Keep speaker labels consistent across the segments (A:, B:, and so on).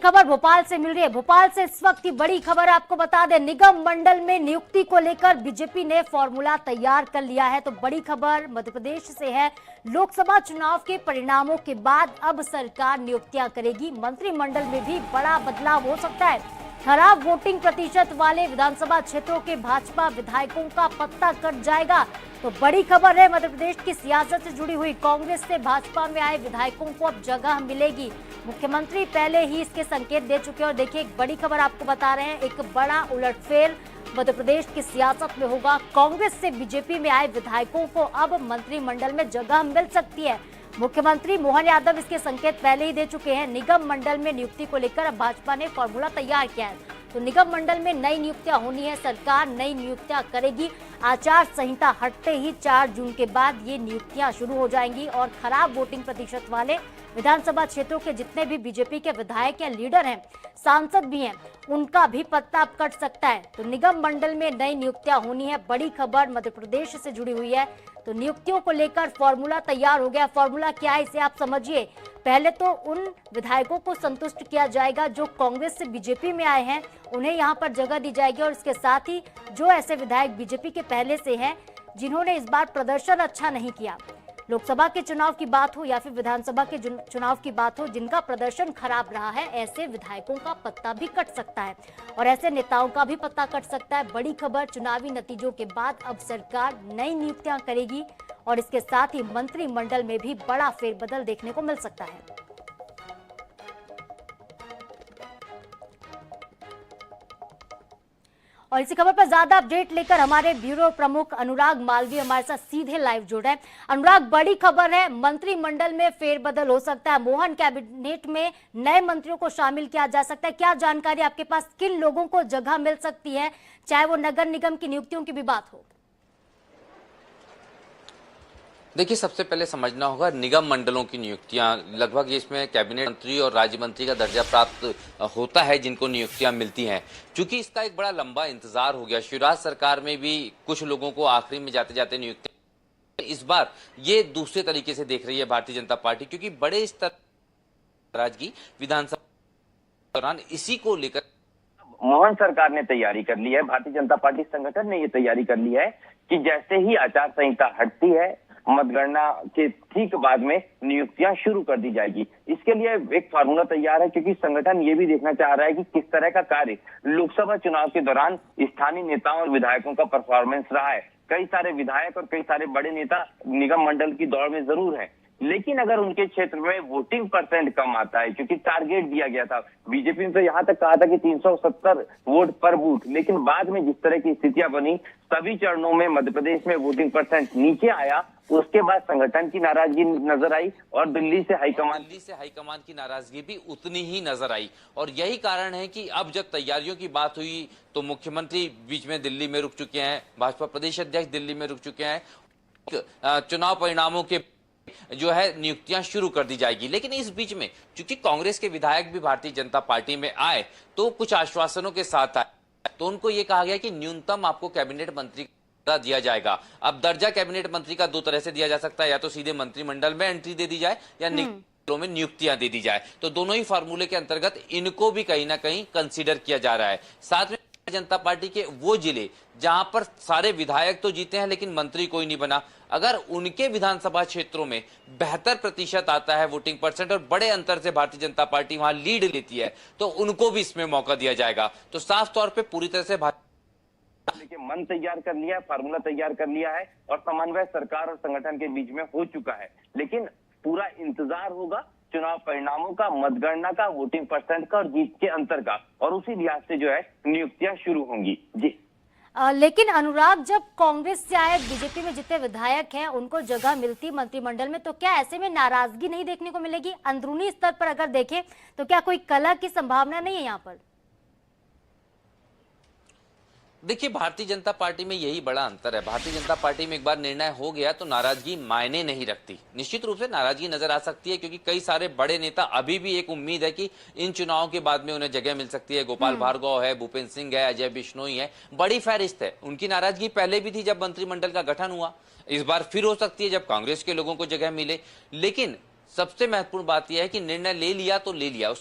A: खबर भोपाल से मिल रही है। भोपाल से इस वक्त की बड़ी खबर आपको बता दें, निगम मंडल में नियुक्ति को लेकर बीजेपी ने फॉर्मूला तैयार कर लिया है। तो बड़ी खबर मध्य प्रदेश से है। लोकसभा चुनाव के परिणामों के बाद अब सरकार नियुक्तियां करेगी। मंत्रिमंडल में भी बड़ा बदलाव हो सकता है। खराब वोटिंग प्रतिशत वाले विधानसभा क्षेत्रों के भाजपा विधायकों का पत्ता कट जाएगा। तो बड़ी खबर है, मध्य प्रदेश की सियासत से जुड़ी हुई। कांग्रेस से भाजपा में आए विधायकों को अब जगह मिलेगी। मुख्यमंत्री पहले ही इसके संकेत दे चुके हैं। और देखिए, एक बड़ी खबर आपको बता रहे हैं, एक बड़ा उलटफेर मध्य प्रदेश की सियासत में होगा। कांग्रेस से बीजेपी में आए विधायकों को अब मंत्रिमंडल में जगह मिल सकती है। मुख्यमंत्री मोहन यादव इसके संकेत पहले ही दे चुके हैं। निगम मंडल में नियुक्ति को लेकर अब भाजपा ने फॉर्मूला तैयार किया है। तो निगम मंडल में नई नियुक्तियां होनी है, सरकार नई नियुक्तियां करेगी। आचार संहिता हटते ही 4 जून के बाद ये नियुक्तियां शुरू हो जाएंगी। और खराब वोटिंग प्रतिशत वाले विधानसभा क्षेत्रों के जितने भी बीजेपी के विधायक या लीडर हैं, सांसद भी हैं, उनका भी पत्ता अब कट सकता है। तो निगम मंडल में नई नियुक्तियां होनी है। बड़ी खबर मध्य प्रदेश से जुड़ी हुई है। तो नियुक्तियों को लेकर फॉर्मूला तैयार हो गया। फॉर्मूला क्या है, इसे आप समझिए। पहले तो उन विधायकों को संतुष्ट किया जाएगा जो कांग्रेस से बीजेपी में आए हैं, उन्हें यहां पर जगह दी जाएगी। और इसके साथ ही जो ऐसे विधायक बीजेपी के पहले से हैं, जिन्होंने इस बार प्रदर्शन अच्छा नहीं किया, लोकसभा के चुनाव की बात हो या फिर विधानसभा के चुनाव की बात हो, जिनका प्रदर्शन खराब रहा है, ऐसे विधायकों का पत्ता भी कट सकता है और ऐसे नेताओं का भी पत्ता कट सकता है। बड़ी खबर, चुनावी नतीजों के बाद अब सरकार नई नियुक्तियां करेगी और इसके साथ ही मंत्रिमंडल में भी बड़ा फेरबदल देखने को मिल सकता है। और इसी खबर पर ज्यादा अपडेट लेकर हमारे ब्यूरो प्रमुख अनुराग मालवीय हमारे साथ सीधे लाइव जुड़ रहे हैं। अनुराग, बड़ी खबर है, मंत्रिमंडल में फेरबदल हो सकता है। मोहन कैबिनेट में नए मंत्रियों को शामिल किया जा सकता है। क्या जानकारी आपके पास, किन लोगों को जगह मिल सकती है, चाहे वो नगर निगम की नियुक्तियों की भी बात हो?
B: देखिए, सबसे पहले समझना होगा निगम मंडलों की नियुक्तियां लगभग इसमें कैबिनेट मंत्री और राज्य मंत्री का दर्जा प्राप्त होता है जिनको नियुक्तियां मिलती हैं। क्योंकि इसका एक बड़ा लंबा इंतजार हो गया, शिवराज सरकार में भी कुछ लोगों को आखिरी में जाते जाते नियुक्तियां, इस बार ये दूसरे तरीके से देख रही है भारतीय जनता पार्टी, क्योंकि बड़े स्तर राजगी विधानसभा दौरान इसी को लेकर
C: मोहन सरकार ने तैयारी कर ली है। भारतीय जनता पार्टी संगठन ने ये तैयारी कर ली है कि जैसे ही आचार संहिता हटती है, मतगणना के ठीक बाद में नियुक्तियां शुरू कर दी जाएगी। इसके लिए एक फार्मूला तैयार है, क्योंकि संगठन ये भी देखना चाह रहा है कि किस तरह का कार्य लोकसभा चुनाव के दौरान स्थानीय नेताओं और विधायकों का परफॉर्मेंस रहा है। कई सारे विधायक और कई सारे बड़े नेता निगम मंडल की दौड़ में जरूर है, लेकिन अगर उनके क्षेत्र में वोटिंग परसेंट कम आता है, क्योंकि टारगेट दिया गया था, बीजेपी ने तो यहां तक कहा था कि 370 वोट पर बूथ, लेकिन बाद में जिस तरह की स्थितियां बनी, सभी चरणों में मध्य प्रदेश में वोटिंग परसेंट नीचे आया। उसके बाद संगठन की नाराजगी नजर आई और दिल्ली से हाईकमान
B: की नाराजगी भी उतनी ही नजर आई। और यही कारण है कि अब जब तैयारियों की बात हुई तो मुख्यमंत्री बीच में दिल्ली में रुक चुके हैं, भाजपा प्रदेश अध्यक्ष दिल्ली में रुक चुके हैं। चुनाव परिणामों के जो है नियुक्तियां शुरू कर दी जाएगी। लेकिन इस बीच में चूंकि कांग्रेस के विधायक भी भारतीय जनता पार्टी में आए तो कुछ आश्वासनों के साथ आए, तो उनको यह कहा गया कि न्यूनतम आपको कैबिनेट मंत्री दिया जाएगा। अब दर्जा कैबिनेट मंत्री का 2 तरह से दिया जा सकता है, या तो सीधे मंत्रिमंडल में एंट्री दे दी जाए या निगमों में नियुक्तियां दे दी जाए। तो दोनों ही फार्मूले के अंतर्गत इनको भी कहीं ना कहीं कंसीडर किया जा रहा है। साथ में जनता पार्टी के वो जिले जहां पर सारे विधायक तो जीते हैं लेकिन मंत्री कोई नहीं बना, अगर उनके विधानसभा क्षेत्रों में बेहतर प्रतिशत आता है वोटिंग परसेंट और बड़े अंतर से भारतीय जनता पार्टी वहां लीड लेती है, तो उनको भी इसमें मौका दिया जाएगा। तो साफ तौर पर पूरी तरह से
C: देखिए, मन तैयार कर लिया है, फार्मूला तैयार कर लिया है और समन्वय सरकार और संगठन के बीच में हो चुका है। लेकिन पूरा इंतजार होगा चुनाव परिणामों का, मतगणना का, वोटिंग परसेंट का और जीत के अंतर का, और उसी लिहाज से जो है नियुक्तियां शुरू होंगी। जी
A: लेकिन अनुराग, जब कांग्रेस से आए बीजेपी में जितने विधायक हैं उनको जगह मिलती मंत्रिमंडल में, तो क्या ऐसे में नाराजगी नहीं देखने को मिलेगी? अंदरूनी स्तर पर अगर देखें तो क्या कोई कलह की संभावना नहीं है यहाँ पर?
B: देखिए, भारतीय जनता पार्टी में यही बड़ा अंतर है। भारतीय जनता पार्टी में एक बार निर्णय हो गया तो नाराजगी मायने नहीं रखती। निश्चित रूप से नाराजगी नजर आ सकती है, क्योंकि कई सारे बड़े नेता, अभी भी एक उम्मीद है कि इन चुनावों के बाद में उन्हें जगह मिल सकती है। गोपाल भार्गव है, भूपेंद्र सिंह है, अजय बिश्नोई है, बड़ी फहरिस्त है। उनकी नाराजगी पहले भी थी जब मंत्रिमंडल का गठन हुआ, इस बार फिर हो सकती है जब कांग्रेस के लोगों को जगह मिले। लेकिन सबसे महत्वपूर्ण बात यह है कि निर्णय ले लिया तो ले लिया,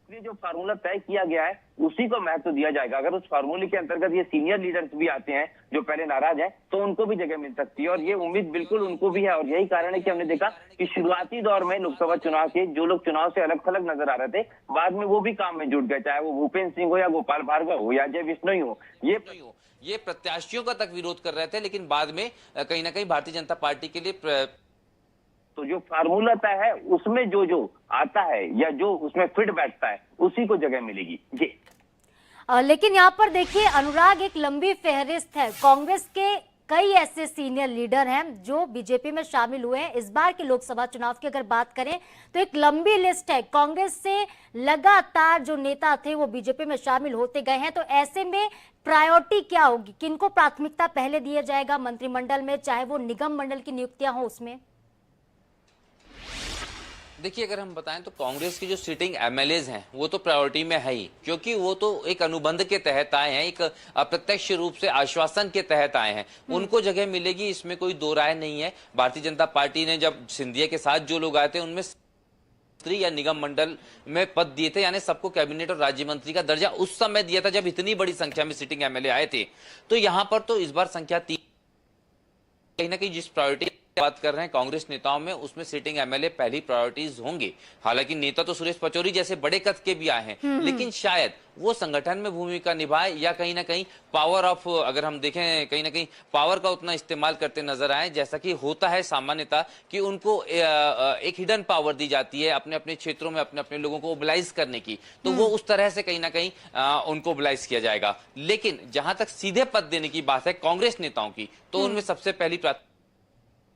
C: इसलिए जो फार्मूला तय किया गया है उसी को महत्व दिया जाएगा। अगर उस फार्मूले के अंतर्गत ये सीनियर लीडर्स भी आते हैं जो पहले नाराज हैं, तो उनको भी जगह मिल सकती है, और ये उम्मीद बिल्कुल उनको भी है। और यही कारण है कि हमने देखा कि शुरुआती दौर में लोकसभा चुनाव के जो लोग चुनाव से अलग थलग नजर आ रहे थे, बाद में वो भी काम में जुट गए, चाहे वो भूपेंद्र सिंह हो या गोपाल भार्गव हो या जय विश्नोई हो।
B: ये प्रत्याशियों का तक विरोध कर रहे थे, लेकिन बाद में कहीं ना कहीं भारतीय जनता पार्टी के लिए
C: तो जो फार्मूला तय है उसमें जो जो आता है या जो उसमें फिट बैठता है उसी को जगह मिलेगी जी।
A: लेकिन यहाँ पर देखिए अनुराग, एक लंबी फहरिस्त है। कांग्रेस के कई ऐसे सीनियर लीडर हैं जो बीजेपी में शामिल हुए हैं। इस बार के लोकसभा चुनाव की अगर बात करें तो एक लंबी लिस्ट है। कांग्रेस से लगातार जो नेता थे वो बीजेपी में शामिल होते गए हैं। तो ऐसे में प्रायोरिटी क्या होगी, किनको प्राथमिकता पहले दिया जाएगा मंत्रिमंडल में, चाहे वो निगम मंडल की नियुक्तियां हो उसमें?
B: देखिए, अगर हम बताएं तो कांग्रेस की जो सिटिंग एमएलएज हैं वो तो प्रायोरिटी में है ही, क्योंकि वो तो एक अनुबंध के तहत आए हैं, एक अप्रत्यक्ष रूप से आश्वासन के तहत आए हैं। उनको जगह मिलेगी, इसमें कोई दो राय नहीं है। भारतीय जनता पार्टी ने जब सिंधिया के साथ जो लोग आए थे उनमें मंत्री या निगम मंडल में पद दिए थे, यानी सबको कैबिनेट और राज्य मंत्री का दर्जा उस समय दिया था जब इतनी बड़ी संख्या में सिटिंग एमएलए आए थे। तो यहां पर तो इस बार संख्या 3, कहीं ना कहीं जिस प्रायोरिटी बात कर रहे हैं कांग्रेस नेताओं में, उसमें सिटिंग एमएलए पहली प्रायोरिटीज होंगे। हालांकि नेता तो सुरेश पचौरी जैसे बड़े कद के भी आए हैं, लेकिन शायद वो संगठन में भूमिका निभाए या कहीं ना कहीं पावर ऑफ, अगर हम देखें कहीं ना कहीं पावर का उतना इस्तेमाल करते नजर आए, जैसा कि होता है सामान्यतः कि उनको एक हिडन पावर दी जाती है अपने अपने क्षेत्रों में अपने अपने लोगों को मोबिलाइज करने की, तो वो उस तरह से कहीं ना कहीं उनको मोबिलाइज किया जाएगा। लेकिन जहां तक सीधे पद देने की बात है कांग्रेस नेताओं की, तो उनमें सबसे पहली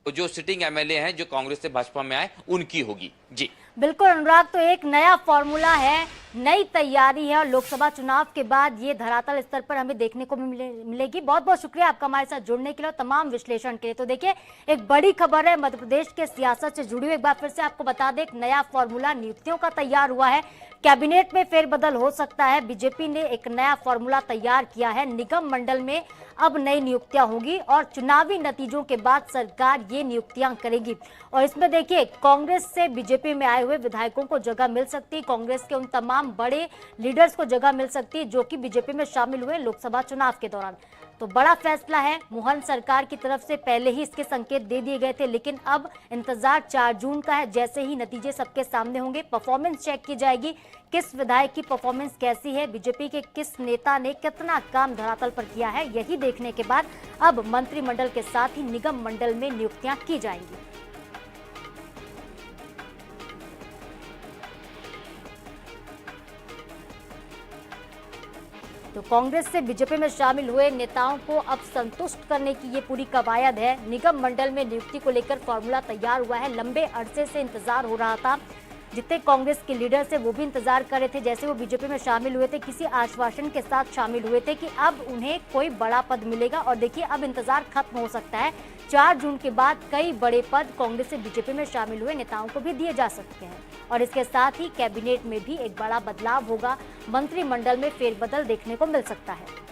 B: जो सिटिंग एमएलए हैं जो कांग्रेस से भाजपा में आए उनकी होगी जी।
A: बिल्कुल अनुराग, तो एक नया फॉर्मूला है, नई तैयारी है और लोकसभा चुनाव के बाद ये धरातल स्तर पर हमें देखने को मिलेगी। बहुत बहुत शुक्रिया आपका हमारे साथ जुड़ने के लिए और तमाम विश्लेषण के लिए। तो देखिए, एक बड़ी खबर है मध्य प्रदेश के सियासत से जुड़ी हुई। एक बार फिर से आपको बता दें, एक नया फॉर्मूला नियुक्तियों का तैयार हुआ है। कैबिनेट में फेरबदल हो सकता है। बीजेपी ने एक नया फॉर्मूला तैयार किया है। निगम मंडल में अब नई नियुक्तियां होंगी और चुनावी नतीजों के बाद सरकार ये नियुक्तियां करेगी। और इसमें देखिए, कांग्रेस से बीजेपी में आए हुए विधायकों को जगह मिल सकती है, कांग्रेस के उन तमाम बड़े लीडर्स को जगह मिल सकती है जो कि बीजेपी में शामिल हुए लोकसभा चुनाव के दौरान। तो बड़ा फैसला है। मोहन सरकार की तरफ से पहले ही इसके संकेत दे दिए गए थे, लेकिन अब इंतजार 4 जून का है। जैसे ही नतीजे सबके सामने होंगे, परफॉर्मेंस चेक की जाएगी, किस विधायक की परफॉर्मेंस कैसी है, बीजेपी के किस नेता ने कितना काम धरातल पर किया है, यही देखने के बाद अब मंत्रिमंडल के साथ ही निगम मंडल में नियुक्तियां की जाएंगी। तो कांग्रेस से बीजेपी में शामिल हुए नेताओं को अब संतुष्ट करने की ये पूरी कवायद है। निगम मंडल में नियुक्ति को लेकर फॉर्मूला तैयार हुआ है। लंबे अरसे से इंतजार हो रहा था। जितने कांग्रेस के लीडर्स थे वो भी इंतजार कर रहे थे, जैसे वो बीजेपी में शामिल हुए थे, किसी आश्वासन के साथ शामिल हुए थे कि अब उन्हें कोई बड़ा पद मिलेगा। और देखिए, अब इंतजार खत्म हो सकता है। 4 जून के बाद कई बड़े पद कांग्रेस से बीजेपी में शामिल हुए नेताओं को भी दिए जा सकते हैं। और इसके साथ ही कैबिनेट में भी एक बड़ा बदलाव होगा, मंत्रिमंडल में फेरबदल देखने को मिल सकता है।